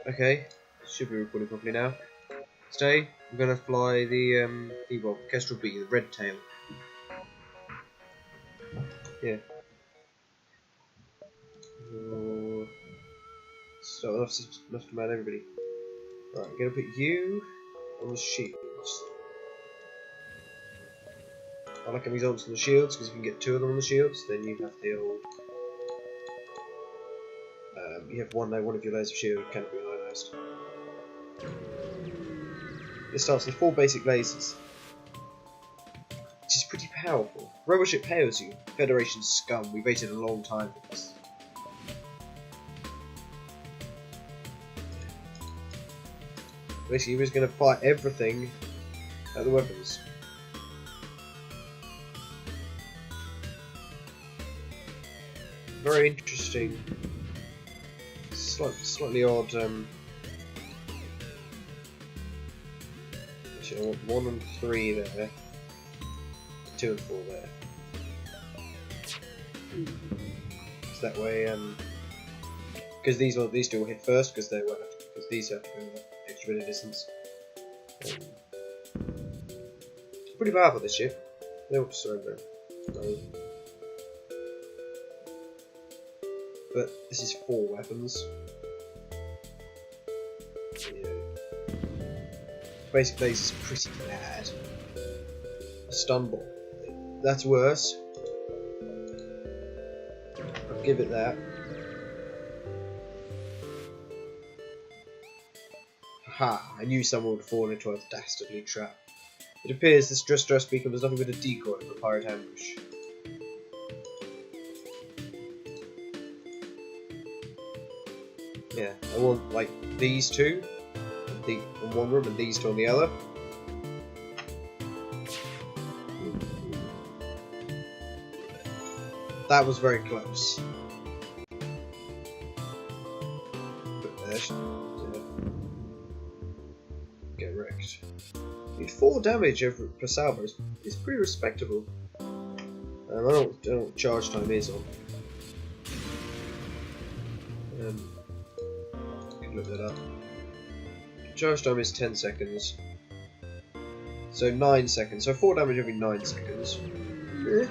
Okay, should be recording properly now. Today, we're going to fly the Kestral B, the red tail. Yeah. So enough to man everybody. Right, I'm going to put you on the shields. I like having these on the shields because if you can get two of them on the shields, then you have the old. You have one of your layers of shield can't be ionized. This starts with 4 basic lasers, which is pretty powerful. Roboship hails you, Federation scum. We waited a long time for this. Basically, he was going to fight everything at the weapons. Very interesting. Slightly odd. Actually, I want 1 and 3 there. 2 and 4 there. So that way, because these two will hit first because these have to go an extra bit of distance. Pretty powerful this ship. They won't surrender. No. But this is 4 weapons. Yeah. Basic base is pretty bad. A stun ball. That's worse. I'll give it that. Ha! I knew someone would fall into a dastardly trap. It appears this dress beacon was nothing but a decoy for a pirate ambush. Yeah, I want like these two in one room and these two on the other. That was very close. But there, get wrecked. Need 4 damage per salvo is pretty respectable. I don't know what charge time is on. Look that up. Charge time is 10 seconds. So 9 seconds. So 4 damage every 9 seconds. Yeah.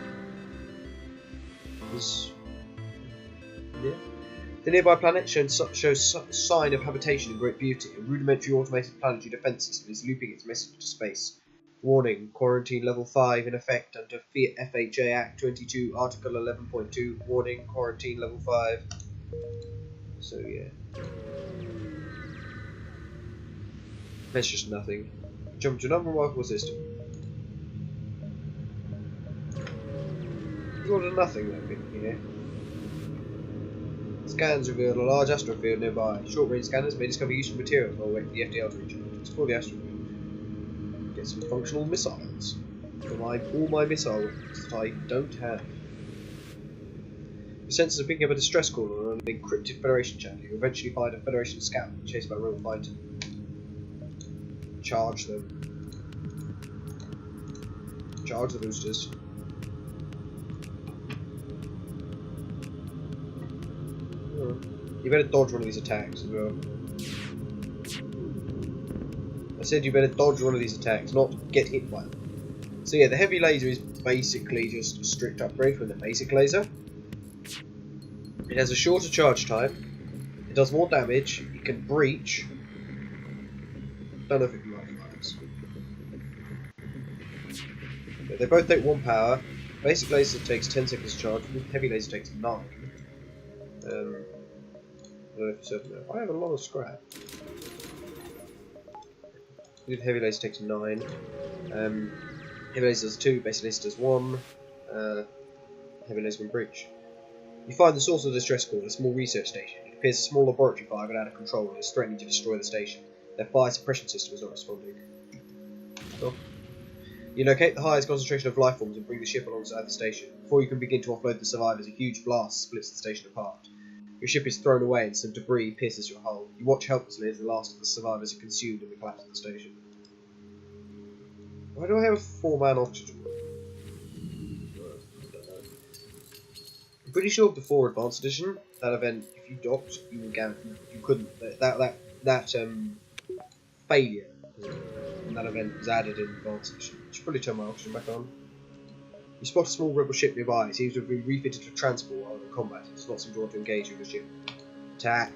The nearby planet shows sign of habitation and great beauty. A rudimentary automated planetary defense system is looping its message to space. Warning: quarantine level 5 in effect under FHA Act 22, Article 11.2. Warning: quarantine level 5. So yeah. That's just nothing. Jump to an unremarkable system. There's a lot of nothing though in here. Scans revealed a large asteroid field nearby. Short-range scanners may discover useful materials while waiting for the FTL to recharge. Explore the asteroid field. Get some functional missiles. For all my missile weapons that I don't have. The sensors are picking up a distress call on an encrypted Federation channel. You eventually find a Federation scout chased by a Roman fighter. Charge them. Charge the boosters. You better dodge one of these attacks as well. I said you better dodge one of these attacks, not get hit by them. So yeah, the heavy laser is basically just a strict upgrade from the basic laser. It has a shorter charge time. It does more damage. It can breach. Don't know if it can light fires. Yeah, they both take 1 power. Basic laser takes 10 seconds to charge. Heavy laser takes 9. I don't know if it's certain. I have a lot of scrap. Heavy laser takes 9. Heavy laser does 2. Basic laser does 1. Heavy laser can breach. You find the source of the distress call, a small research station. It appears a small laboratory fire got out of control and is threatening to destroy the station. Their fire suppression system is not responding. Oh. You locate the highest concentration of life forms and bring the ship alongside the station. Before you can begin to offload the survivors, a huge blast splits the station apart. Your ship is thrown away and some debris pierces your hull. You watch helplessly as the last of the survivors are consumed in the collapse of the station. Why do I have a 4-man oxygen? I'm pretty sure before Advanced Edition, that event, if you docked, you couldn't. That that failure in that event was added in advance. Should probably turn my oxygen back on. You spot a small rebel ship nearby. It seems to have been refitted for transport while in combat. It does not seem to want to engage with the ship. Attack.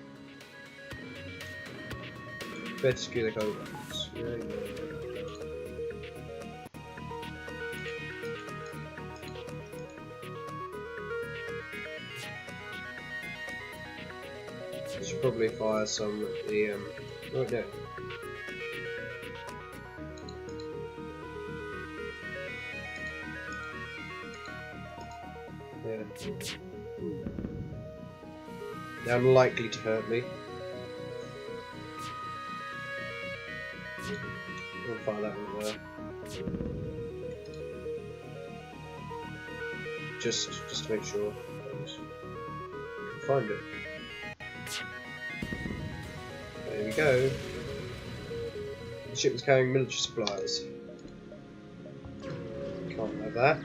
Better secure their cargo weapons. I should probably fire some at the right there. Yeah. They're unlikely to hurt me. I'll fire that one there. Just to make sure. Find it. There we go. The ship was carrying military supplies. Can't have that.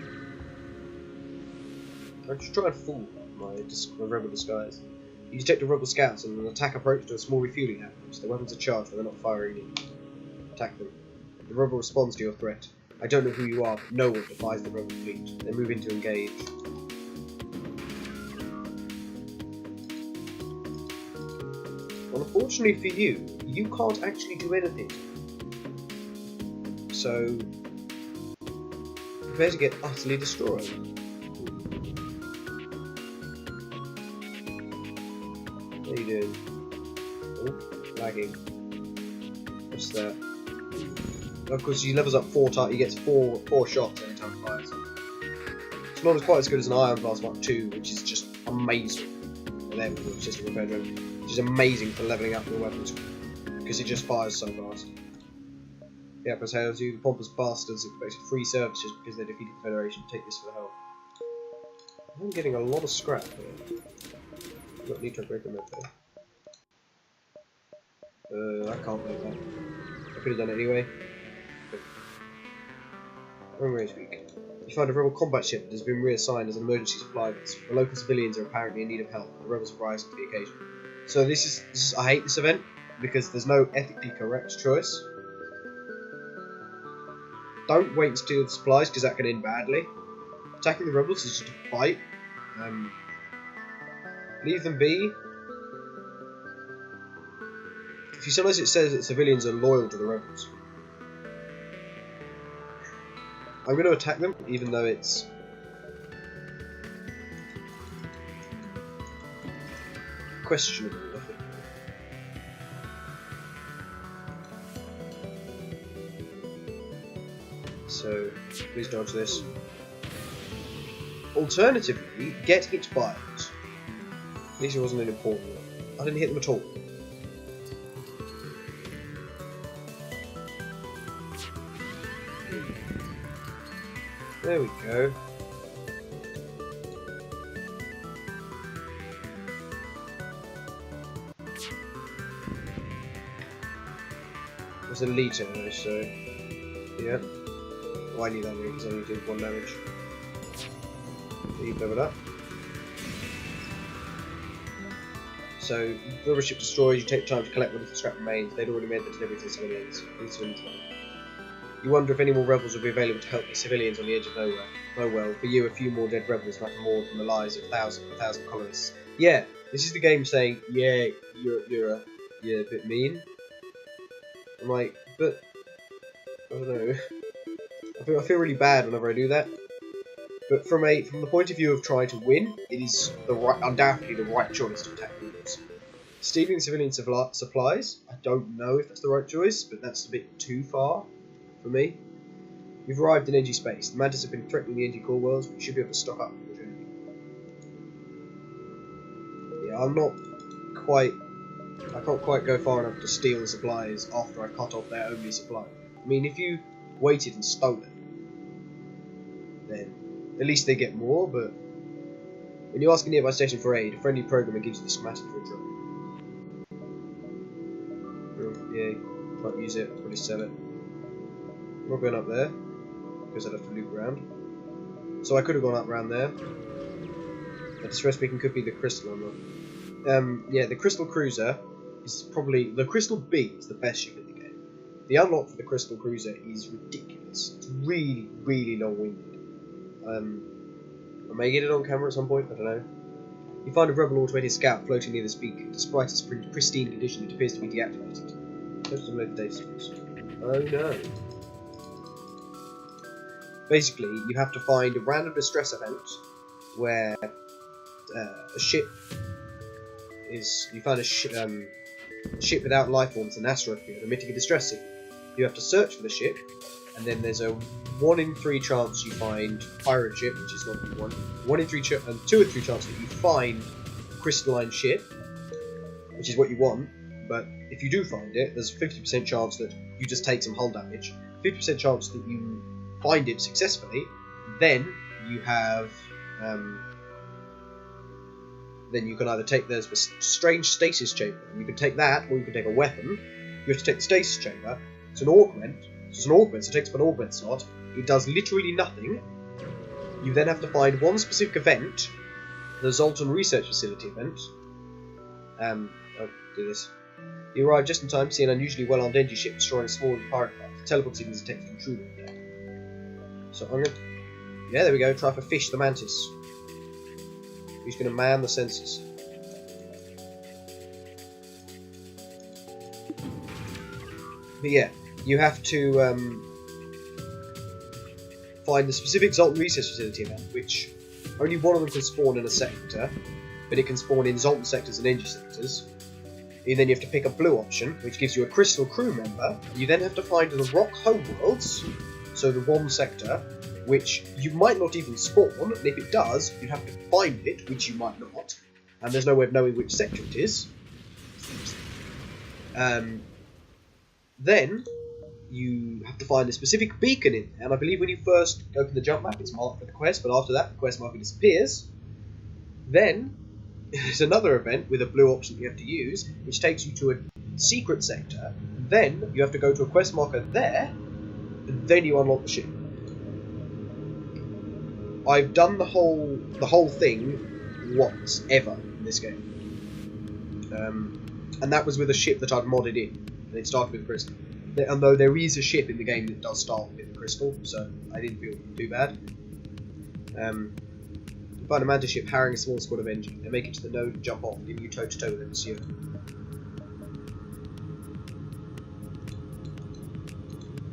I'm just trying to fool my rebel disguise. You detect a rebel scouts and an attack approach to a small refueling outpost. The weapons are charged, but they're not firing in. Attack them. The rebel responds to your threat. I don't know who you are, but no one defies the rebel fleet. They move in to engage. Unfortunately for you, you can't actually do anything. So, prepare to get utterly destroyed. What are you doing? Oh, lagging. What's that? Of course, he levels up 4 times. He gets four shots every time he fires. It's not quite as good as an Iron Blast Mark II, which is just amazing. And then it's just a repair drone, which is amazing for leveling up your weapons because it just fires so fast. The Empress hails you. The pompous bastards expected free services because they defeated the Federation. Take this for the help. I'm getting a lot of scrap here. Not need to break them up there. I can't make that. I could have done it anyway. Wrong race week. You find a rebel combat ship that has been reassigned as an emergency supply base. The local civilians are apparently in need of help. The rebels rise to the occasion. So this is I hate this event because there's no ethically correct choice. Don't wait and steal the supplies because that can end badly. Attacking the rebels is just a fight. Leave them be. If you realize it says that civilians are loyal to the rebels. I'm going to attack them, even though it's questionable, I think. So, please dodge this. Alternatively, get hit by it. At least it wasn't an important one. I didn't hit them at all. There we go. There's a litre though, so yeah. Well, I need that because I only did 1 damage. Leave level up. So, rubber ship destroyed, you take time to collect what little scrap remains. They'd already made the delivery to the civilians. You wonder if any more rebels will be available to help the civilians on the edge of nowhere. Oh well, for you, a few more dead rebels matter more than the lives of thousands colonists. Yeah, this is the game saying, yeah, you're a bit mean. I'm like, but I don't know. I feel really bad whenever I do that. But from the point of view of trying to win, it is undoubtedly the right choice to attack rebels. Stealing civilian supplies, I don't know if that's the right choice, but that's a bit too far for me. You've arrived in edgy space. The Mantis have been threatening the edgy core worlds, but you should be able to stock up on the journey. Yeah, I can't quite go far enough to steal the supplies after I cut off their only supply. I mean, if you waited and stole it, then at least they get more, but when you ask a nearby station for aid, a friendly programmer gives you the schematic for a drone. Oh, yeah, can't use it, I'll probably sell it. I'm not going up there, because I'd have to loop around. So I could have gone up around there. A distress beacon could be the crystal, I'm not. Yeah, the crystal cruiser is probably... The Crystal B is the best ship in the game. The unlock for the Crystal Cruiser is ridiculous. It's really, really long-winded. I may get it on camera at some point, I don't know. You find a rebel automated scout floating near this beacon. Despite its pristine condition, it appears to be deactivated. Let's download the data source. Oh no. Basically, you have to find a random distress event where a ship is... You find a ship without life forms in an asteroid field emitting a distress signal. You have to search for the ship, and then there's a 1 in 3 chance you find pirate ship, which is not one. 1 in 3 and 2 or 3 chance that you find crystalline ship, which is what you want. But if you do find it, there's a 50% chance that you just take some hull damage. 50% chance that you find it successfully. Then you have, then you can either take there's a strange stasis chamber. You can take that, or you can take a weapon. You have to take the stasis chamber. It's an augment. So it's an augment, so it takes up an augment slot. It does literally nothing. You then have to find one specific event, the Zoltan Research Facility event. I'll do this. You arrive just in time to see an unusually well-armed Engi ship destroying a small pirate craft. The teleport signal is detected intruder on deck. So I'm gonna... Yeah, there we go. Try for Fish the Mantis. Who's gonna man the sensors? But yeah, you have to find the specific Zoltan Research Facility event, which only one of them can spawn in a sector, but it can spawn in Zoltan sectors and Engi sectors. And then you have to pick a blue option, which gives you a crystal crew member. You then have to find the rock homeworlds, so the one sector, which you might not even spawn, and if it does, you have to find it, which you might not, and there's no way of knowing which sector it is. Then you have to find a specific beacon in there, and I believe when you first open the jump map it's marked for the quest, but after that the quest marker disappears. Then there's another event with a blue option that you have to use, which takes you to a secret sector. Then you have to go to a quest marker there, and then you unlock the ship. I've done the whole thing once ever in this game, and that was with a ship that I'd modded in, and it started with crystal. Although there is a ship in the game that does start with crystal, so I didn't feel too bad. You find a mantis ship harrying a small squad of Engi. They make it to the node and jump off, leaving you toe-to-toe with them this year.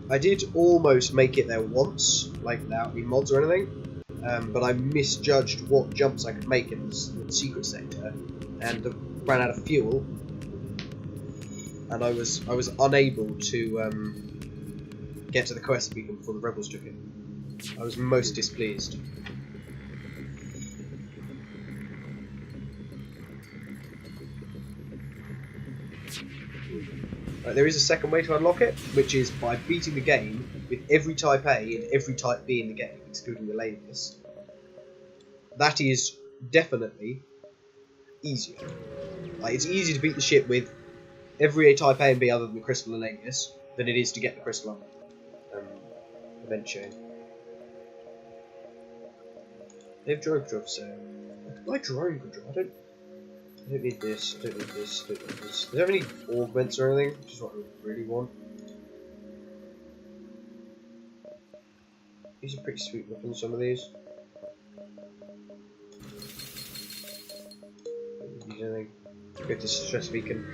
I did almost make it there once, like without any mods or anything, but I misjudged what jumps I could make in the secret sector, and ran out of fuel, and I was unable to get to the quest beacon before the rebels took it. I was most displeased. There is a second way to unlock it, which is by beating the game with every Type A and every Type B in the game, excluding the Labius. That is definitely easier. It's easier to beat the ship with every Type A and B other than the Crystal and Labius than it is to get the Crystal event chain. They have drone control for sale. Why drone control? I don't need this, I don't need this, I don't need this. Do they have any augments or anything? Which is what I really want. These are pretty sweet weapons, some of these. Don't need anything. Go to Stress Beacon.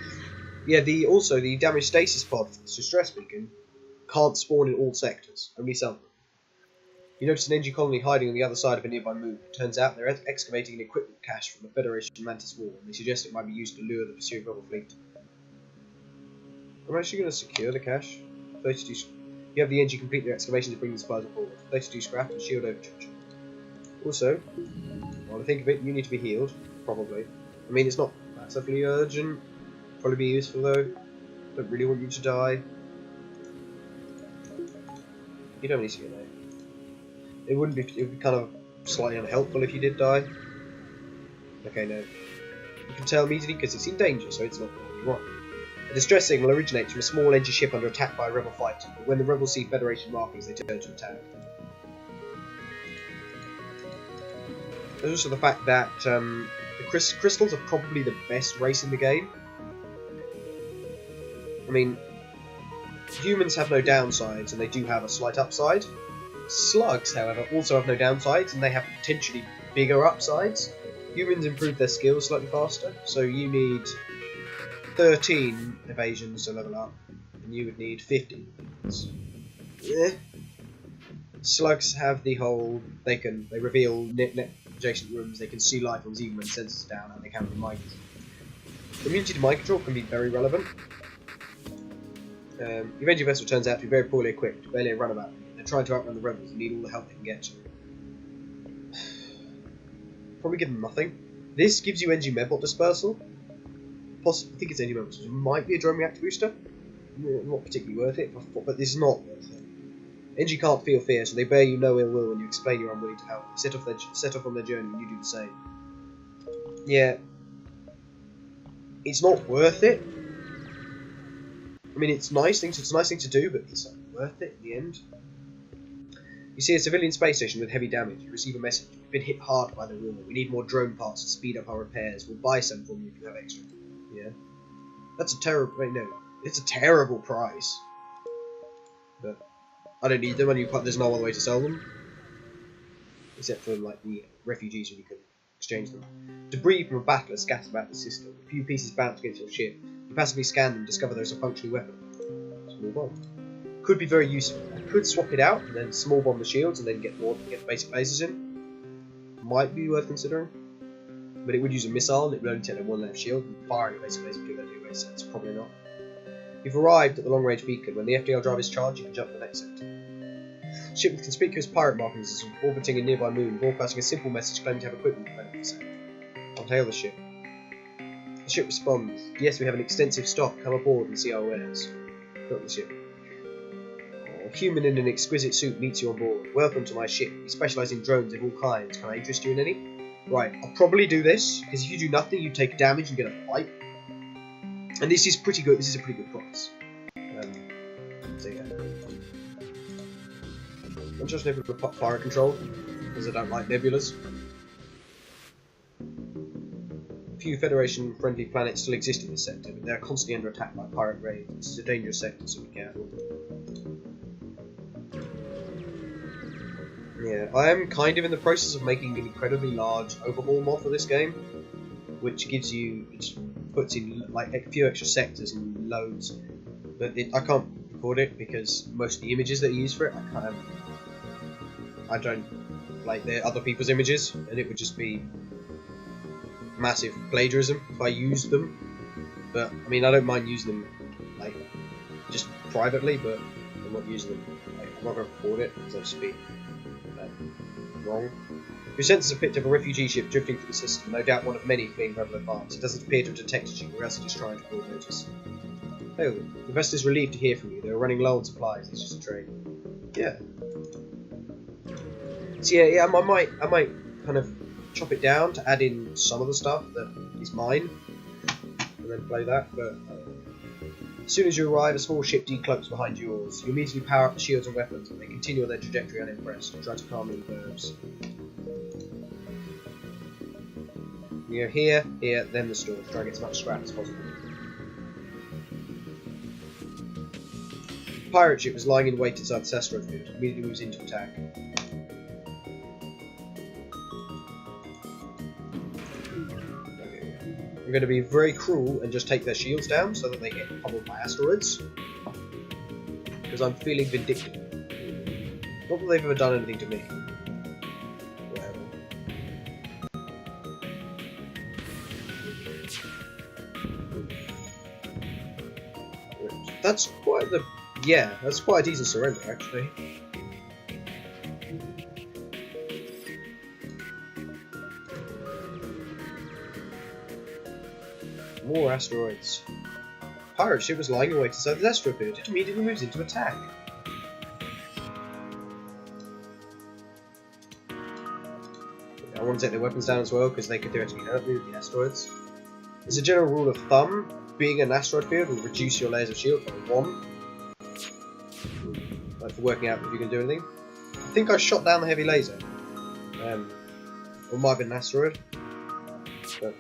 Yeah, also the damage stasis pod for the Stress Beacon can't spawn in all sectors, only some. You notice an Engi colony hiding on the other side of a nearby moon. It turns out they're excavating an equipment cache from the Federation Mantis War, and they suggest it might be used to lure the pursuing rebel fleet. I'm actually going to secure the cache. 32. You have the Engi complete their excavation to bring the supplies forward. 32 scrap and shield overcharge. Also, while I think of it, you need to be healed, probably. I mean, it's not massively urgent. Probably be useful though. Don't really want you to die. You don't need to get there. It would be kind of slightly unhelpful if you did die. Okay, no. You can tell immediately because it's in danger, so it's not what you want. A distress signal originates from a small Engi ship under attack by a rebel fighter, but when the rebels see Federation markings, they turn to attack. There's also the fact that the crystals are probably the best race in the game. I mean, humans have no downsides, and they do have a slight upside. Slugs, however, also have no downsides, and they have potentially bigger upsides. Humans improve their skills slightly faster, so you need 13 evasions to level up, and you would need 50. Slugs have the whole, they reveal adjacent rooms, they can see life forms even when sensors are down, and they can be mind control. Immunity to mind control can be very relevant. Your Avenger vessel turns out to be very poorly equipped, barely a runabout. They're trying to outrun the rebels and need all the help they can get. Probably give them nothing. This gives you NG medbot dispersal. I think it's NG medbot dispersal. It might be a drone reactor booster. Not particularly worth it, but this is not worth it. NG can't feel fear, so they bear you no ill will when you explain you're unwilling to help. They set off on their journey and you do the same. Yeah. It's not worth it. I mean, it's a nice thing to do, but it's not worth it in the end. You see a civilian space station with heavy damage. You receive a message. You've been hit hard by the war. We need more drone parts to speed up our repairs. We'll buy some from you if you have extra. Yeah. That's a terrible... Wait, no. It's a terrible price. But I don't need them, and there's no other way to sell them. Except for, like, the refugees when you can exchange them. Debris from a battle is scattered about the system. A few pieces bounce against your ship. You passively scan them and discover there's a functioning weapon. Small bomb. Could be very useful. I could swap it out and then small bomb the shields and then get basic lasers in. Might be worth considering. But it would use a missile and it would only take one left shield and firing a basic laser would do that anyway, so it's probably not. You've arrived at the long range beacon. When the FTL drive is charged, you can jump to the next sector. Ship with conspicuous pirate markings is orbiting a nearby moon, broadcasting a simple message claiming to have equipment available for sale. I'll hail the ship. The ship responds, yes, we have an extensive stock, come aboard and see our wares. Got the ship. A human in an exquisite suit meets you on board. Welcome to my ship. We specialise in drones of all kinds. Can I interest you in any? Right, I'll probably do this, because if you do nothing, you take damage and get a fight. And this is pretty good, this is a pretty good price. So yeah. I'm just never going to put fire control, because I don't like nebulas. Few Federation-friendly planets still exist in this sector, but they are constantly under attack by pirate raids. This is a dangerous sector, so be careful. Yeah, I am kind of in the process of making an incredibly large overhaul mod for this game, which puts in like a few extra sectors and loads, but I can't record it because most of the images that are used for it, I don't like they're other people's images, and it would just be massive plagiarism if I used them. But I mean, I don't mind using them like just privately, but I'm not using them. Like, I'm not going to record it because I'll just be wrong. Your sensors have picked up a refugee ship drifting through the system, no doubt one of many fleeing Rebel advance. It doesn't appear to have detected you, or else it is trying to call notice. Oh, the vessel is relieved to hear from you. They were running low on supplies. It's just a train. Yeah. So yeah, I might kind of chop it down to add in some of the stuff that is mine, and then play that. But as soon as you arrive, a small ship decloaks behind yours. You immediately power up the shields and weapons, but they continue on their trajectory unimpressed. Try to calm the verbs. You go here, then the store. Try to get as much scrap as possible. The pirate ship was lying in wait inside the asteroid field. Immediately moves into attack. I'm going to be very cruel and just take their shields down so that they get pummeled by asteroids. Because I'm feeling vindictive. Not that they've ever done anything to me. Whatever. That's quite the... Yeah, that's quite a decent surrender, actually. More asteroids. Pirate ship was lying in wait inside the asteroid field. It immediately moves into attack. I want to take their weapons down as well because they could theoretically hurt me with the asteroids. As a general rule of thumb, being an asteroid field will reduce your layers of shield by 1. Like for working out if you can do anything. I think I shot down the heavy laser. Or it might have been an asteroid. But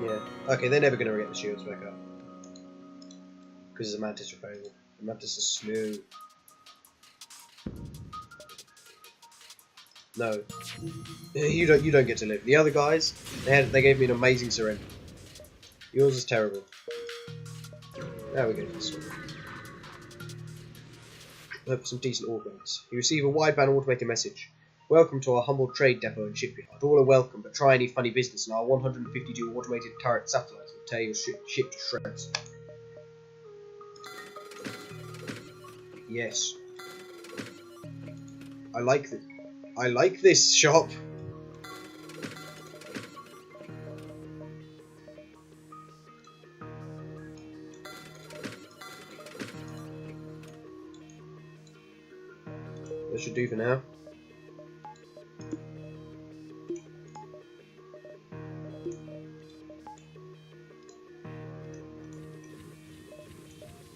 yeah. Okay, they're never going to get the shields back up. Because the mantis are available. The mantis is slow. No. You don't get to live. The other guys, they gave me an amazing surrender. Yours is terrible. There we go. Hope for some decent organs. You receive a wideband automated message. Welcome to our humble trade depot and shipyard. All are welcome, but try any funny business and our 152 automated turret satellites will tear your ship to shreds. Yes. I like this shop. That should do for now.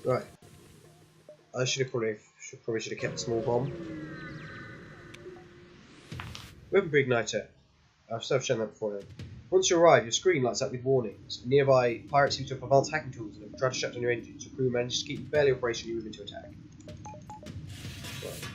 Right. I probably should have kept a small bomb. Weapon pre-igniter. I've shown that before now. Once you arrive, your screen lights up with warnings. Nearby, pirates seem to have advanced hacking tools and have tried to shut down your engines. Your crew manages to keep barely operationally moving to attack. Right.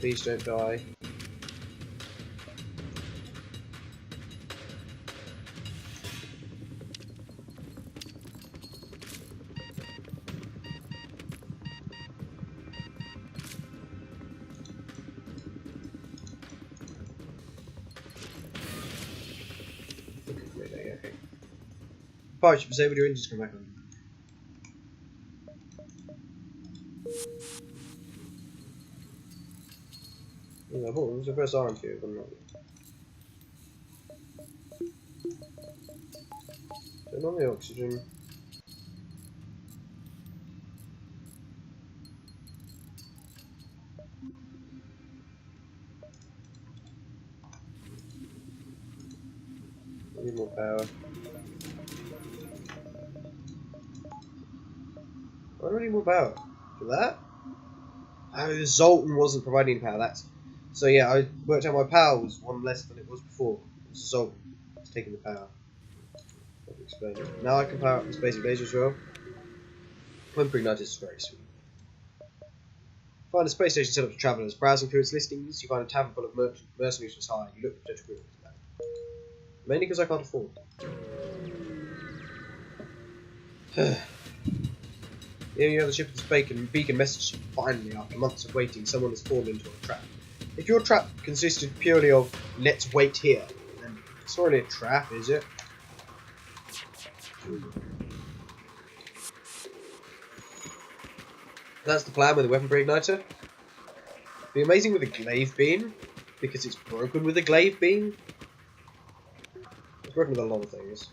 Please don't die. Okay. Pirate ship disabled, your engines come back on. I thought it was the first iron cube, I'm not. Turn on the oxygen. I need more power. Why do I need more power? For that? Oh, the Zoltan wasn't providing power, that's... So yeah, I worked out my power was one less than it was before. It was the Zoltan. It's taking the power. Let me explain it. Now I can power up this basic laser as well. When pre-ignited is very sweet. Find a space station set up for travellers. Browsing through its listings, you find a tavern full of mercenaries was high. You look for potential agreements for that. Mainly because I can't afford. The only other ship is beacon message. Finally, after months of waiting, someone has fallen into a trap. If your trap consisted purely of let's wait here, then it's not really a trap, is it? That's the plan with the weapon pre-igniter. Be amazing with a glaive beam, because it's broken with a glaive beam. It's broken with a lot of things.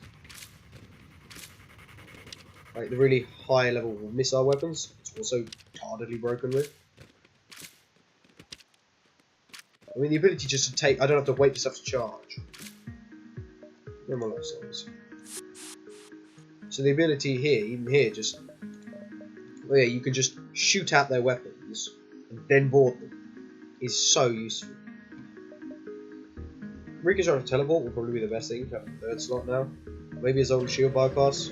Like the really high level missile weapons, it's also tardily broken with. I mean, the ability just to take, I don't have to wait for stuff to charge. No more life cells. So the ability here, even here, just, well, yeah, you can just shoot out their weapons and then board them, is so useful. Ricochet on a teleport will probably be the best thing to have the third slot now. Maybe his own shield bypass.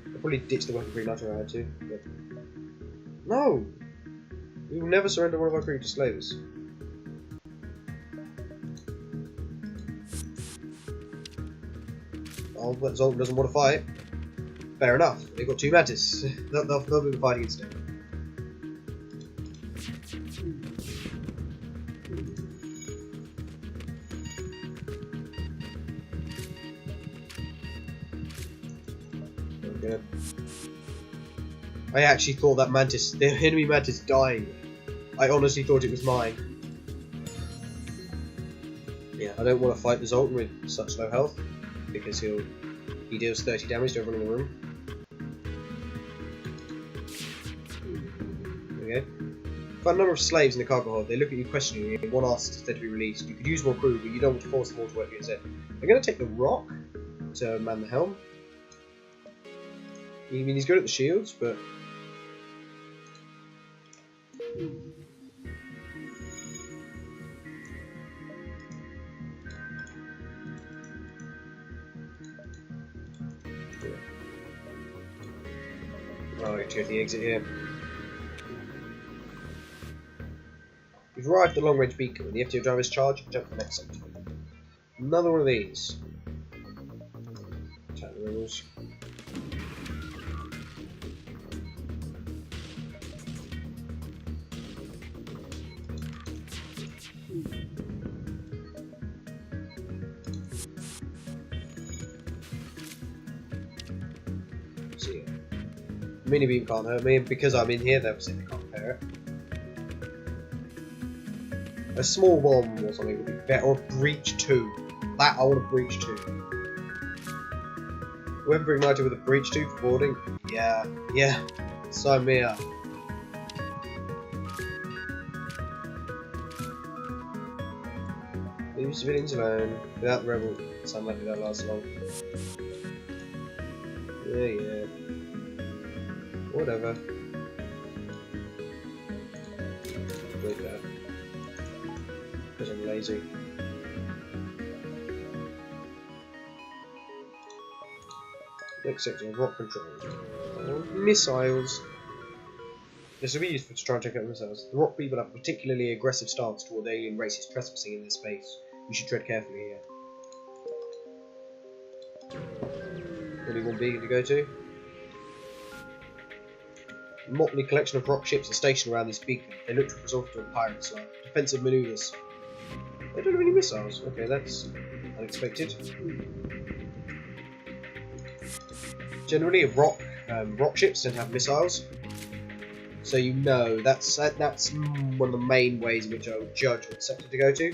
I'll probably ditch the weapon pre-igniter I had to, but... No! We will never surrender one of our crew to slavers. Oh, but Zoltan doesn't want to fight. Fair enough. They've got two mantis. They'll be fighting instead. Okay. I actually thought that mantis, the enemy mantis, died. I honestly thought it was mine. Yeah, I don't want to fight the Zoltan with such low health, because he deals 30 damage to everyone in the room. Okay. Find a number of slaves in the cargo hold. They look at you questioningly and one asks if they're to be released. You could use more crew, but you don't want to force them all to work for you instead. I'm going to take the rock to man the helm. I mean, he's good at the shields, but... Oh, I have to go to the exit here. You've arrived at the long-range beacon. When the FTL driver's charge, you jump to the next sector. Another one of these. Attack the rebels. See ya. Mini beam can't hurt me, and because I'm in here, they obviously can't repair it. A small bomb or something would be better, or a breach 2. That, I want a breach 2. Whoever ignited with a breach 2 for boarding? Yeah, sign me up. Leave civilians alone. Without the rebel, it's unlikely that lasts long. Yeah. Whatever. Wait there. Because I'm lazy. Next sector, rock control. Missiles. This will be useful to try and take out missiles. The rock people have a particularly aggressive stance toward alien races trespassing in their space. You should tread carefully here. Only one beacon to go to. A motley collection of rock ships are stationed around this beacon. They look to resort to a pirate's like defensive maneuvers. They don't have any missiles. Okay, that's unexpected. Generally, rock ships don't have missiles, so you know that's one of the main ways in which I would judge what sector to go to,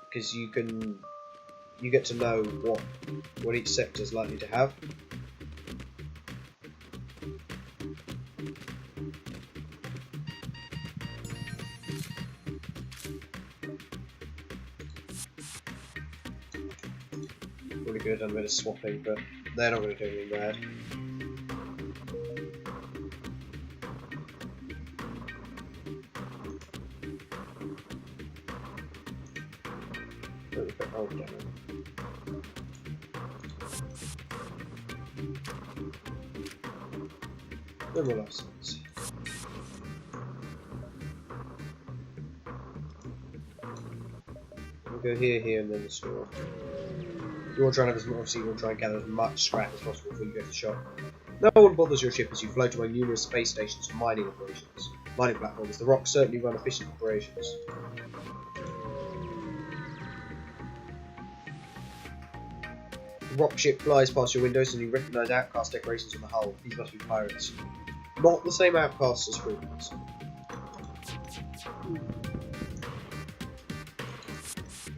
because you get to know what each sector is likely to have. Probably could have done a bit of swapping, but they're not going to do anything bad. Oh, damn it. No more life signs. We'll go here, and then the store. You want to try and obviously you want to try and gather as much scrap as possible before you go to the shop. No one bothers your ship as you float among numerous space stations for mining operations. Mining platforms. The rocks certainly run efficient operations. The rock ship flies past your windows and you recognise outcast decorations on the hull. These must be pirates. Not the same outcasts as Freelands.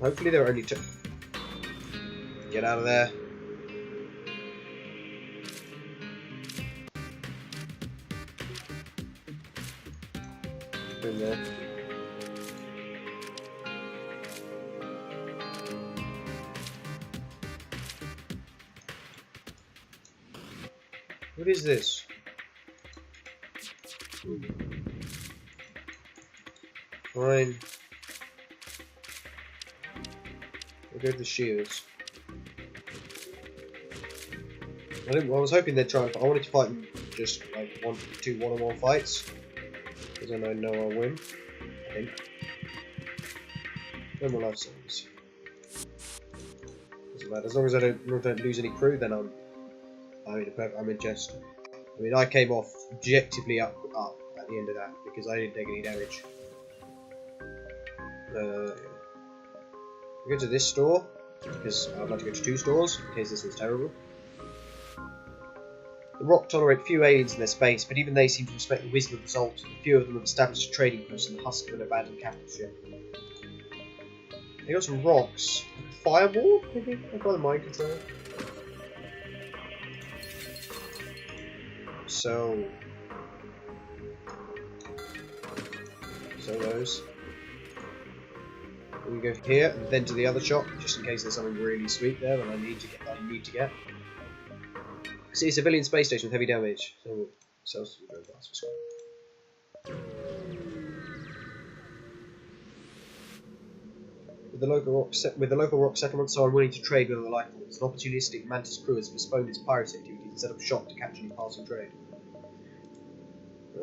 Hopefully there are only two. Get out of there. In there. What is this? Fine. We'll go to the shields. I was hoping they'd try and... I wanted to fight them just like two one-on-one fights. Because I know I'll win. I think. No more life savings. Doesn't matter. As long as I don't lose any crew, then I'm in jest. I mean, I came off objectively up at the end of that because I didn't take any damage. We go to this store because I'd like to go to two stores in case this one's terrible. The rock tolerate few aliens in their space, but even they seem to respect the wisdom of the Salt. A few of them have established a trading post in the husk of an abandoned capital ship. They got some rocks. Fireball, maybe? I've got a mind control. So those. We go here and then to the other shop, just in case there's something really sweet there that I need to get. See a civilian space station with heavy damage. So, with the local rock settlements so unwilling to trade with other life forms, an opportunistic Mantis crew has postponed its piracy activities and set up shop to capture any passing trade. I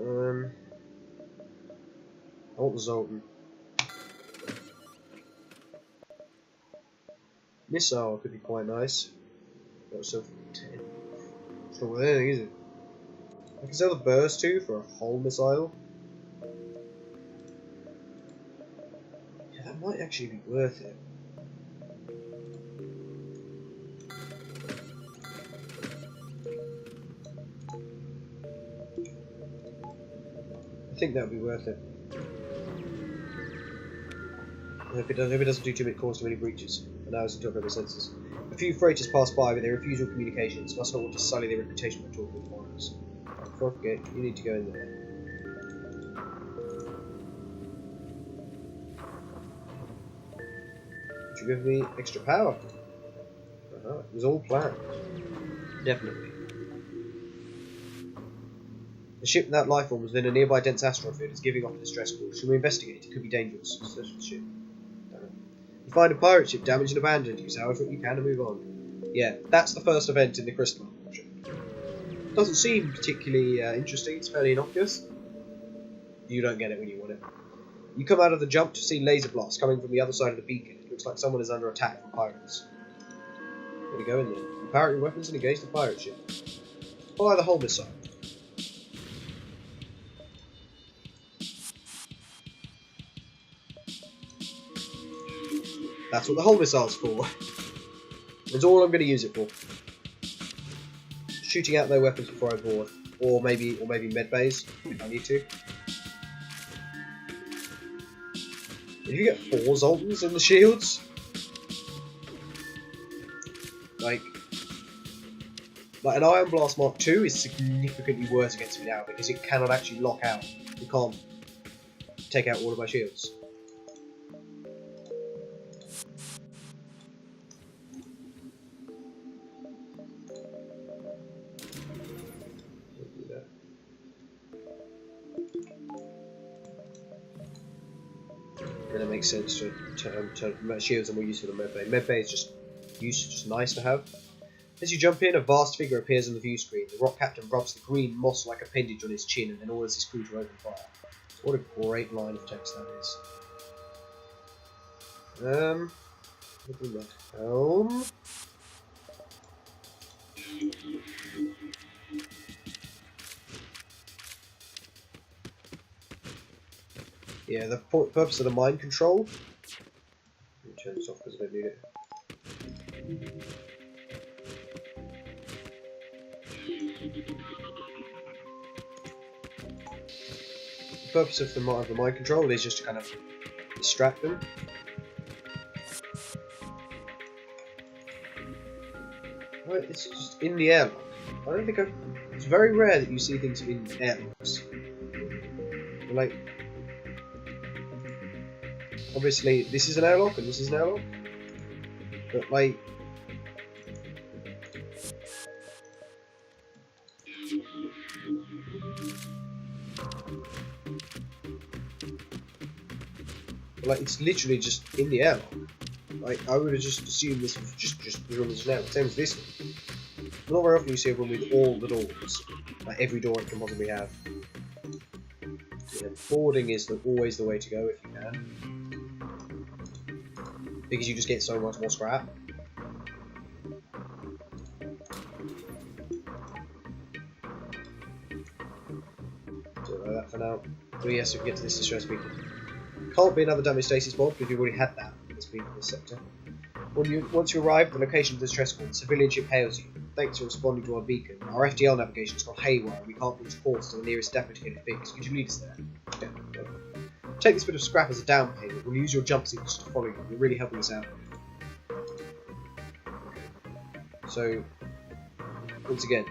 want the Zoltan. Missile could be quite nice. That was so 10. It's not worth anything, is it? I can sell the burst too for a whole missile. Yeah, that might actually be worth it. I think that would be worth it. I hope it doesn't do cause too many breaches. And now it's into over sensors. A few freighters pass by, but they refuse all communications. Must not want to sully their reputation by talking with foreigners. Before I forget, you need to go in there. Would you give me extra power? It was all planned. Definitely. The ship without life form was in a nearby dense asteroid field is giving off a distress call. Should we investigate? It could be dangerous. Search the ship. You find a pirate ship damaged and abandoned. Use however you can to move on. Yeah, that's the first event in the Crystal. Doesn't seem particularly interesting. It's fairly innocuous. You don't get it when you want it. You come out of the jump to see laser blasts coming from the other side of the beacon. It looks like someone is under attack from pirates. There we go in there. Power your weapons and engage the pirate ship. Fire the hull missile. That's what the hull missile's for. That's all I'm going to use it for. Shooting out their weapons before I board, or maybe med bays if I need to. If you get 4 Zoltans in the shields, like an Iron Blast Mark II is significantly worse against me now because it cannot actually lock out. It can't take out all of my shields. And it makes sense to shields are more useful than medbay. Medbay is just nice to have. As you jump in, a vast figure appears on the view screen. The rock captain rubs the green moss-like appendage on his chin and then orders his crew to open fire. What a great line of text that is. Open the helm. Yeah, the purpose of the mind control. Let me turn this off because I don't need it. The purpose of the mind control is just to kind of distract them. Well, it's just in the airlock. I don't think it's very rare that you see things in airlocks. Like, obviously, this is an airlock and this is an airlock, but like, it's literally just in the airlock. Like, I would have just assumed this was just the room is an airlock. Same as this one. Not very often you see a room with all the doors, like every door it can possibly have. Yeah, boarding is always the way to go if you can, because you just get so much more scrap. So like that for now. But yes, we can get to this distress beacon. Can't be another dummy stasis mod because we've already had that in this sector. Once you arrive at the location of the distress call, the civilian ship hails you. Thanks for responding to our beacon. Our FTL navigation has gone haywire and we can't reach course to the nearest depot to get it fixed. Could you lead us there? Yeah. Take this bit of scrap as a down payment. We'll use your jump seekers to follow you. You're really helping us out. So, once again,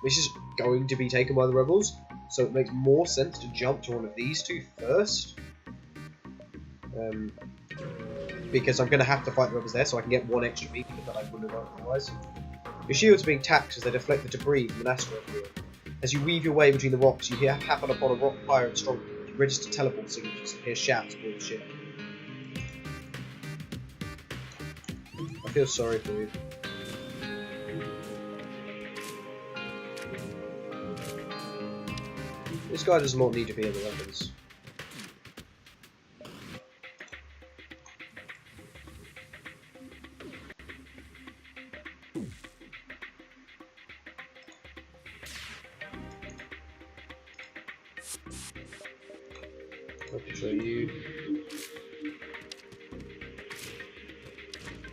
this is going to be taken by the rebels, so it makes more sense to jump to one of these two first. Because I'm going to have to fight the rebels there, so I can get one extra beacon that I wouldn't have otherwise. Your shields are being taxed as they deflect the debris from an asteroid field. As you weave your way between the rocks, you happen upon a rock pirate stronghold. You register teleport signatures and hear shouts aboard the ship. I feel sorry for you. This guy does not need to be in the weapons. I can show you.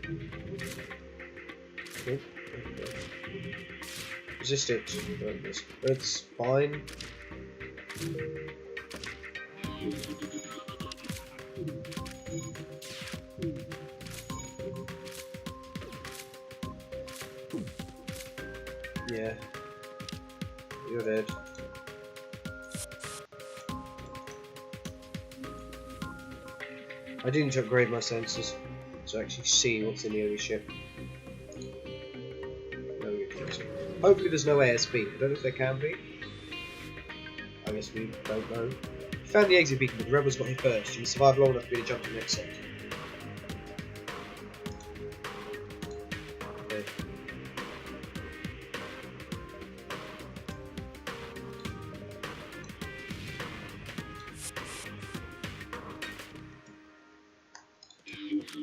Oh, okay. Resist it. It's fine. Yeah. You're dead. I do need to upgrade my sensors to actually see what's in the enemy ship. No, hopefully there's no ASB. I don't know if there can be. I guess we don't know. You found the exit beacon, but the rebels got here first. You must survive long enough to be able to jump to the next sector. Okay.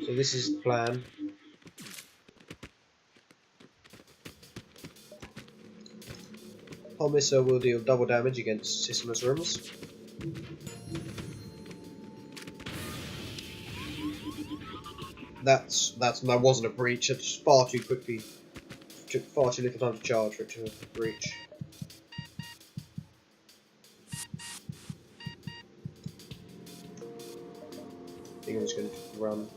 So this is the plan. Hull missile will deal double damage against Sissimus rooms. That wasn't a breach. It's far too quickly. Took far too little time to charge for it to breach. I think I'm just going to run.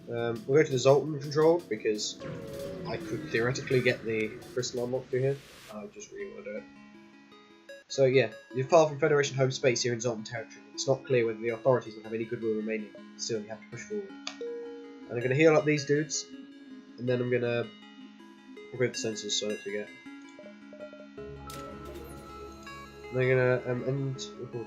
We'll go to the Zoltan control because I could theoretically get the crystal unlocked through here. I just really want to do it. So yeah, you're far from Federation home space here in Zoltan territory. It's not clear whether the authorities will have any goodwill remaining. Still, you have to push forward. And I'm going to heal up these dudes, and then I'm going to upgrade the sensors so I don't forget. And I'm going to end record.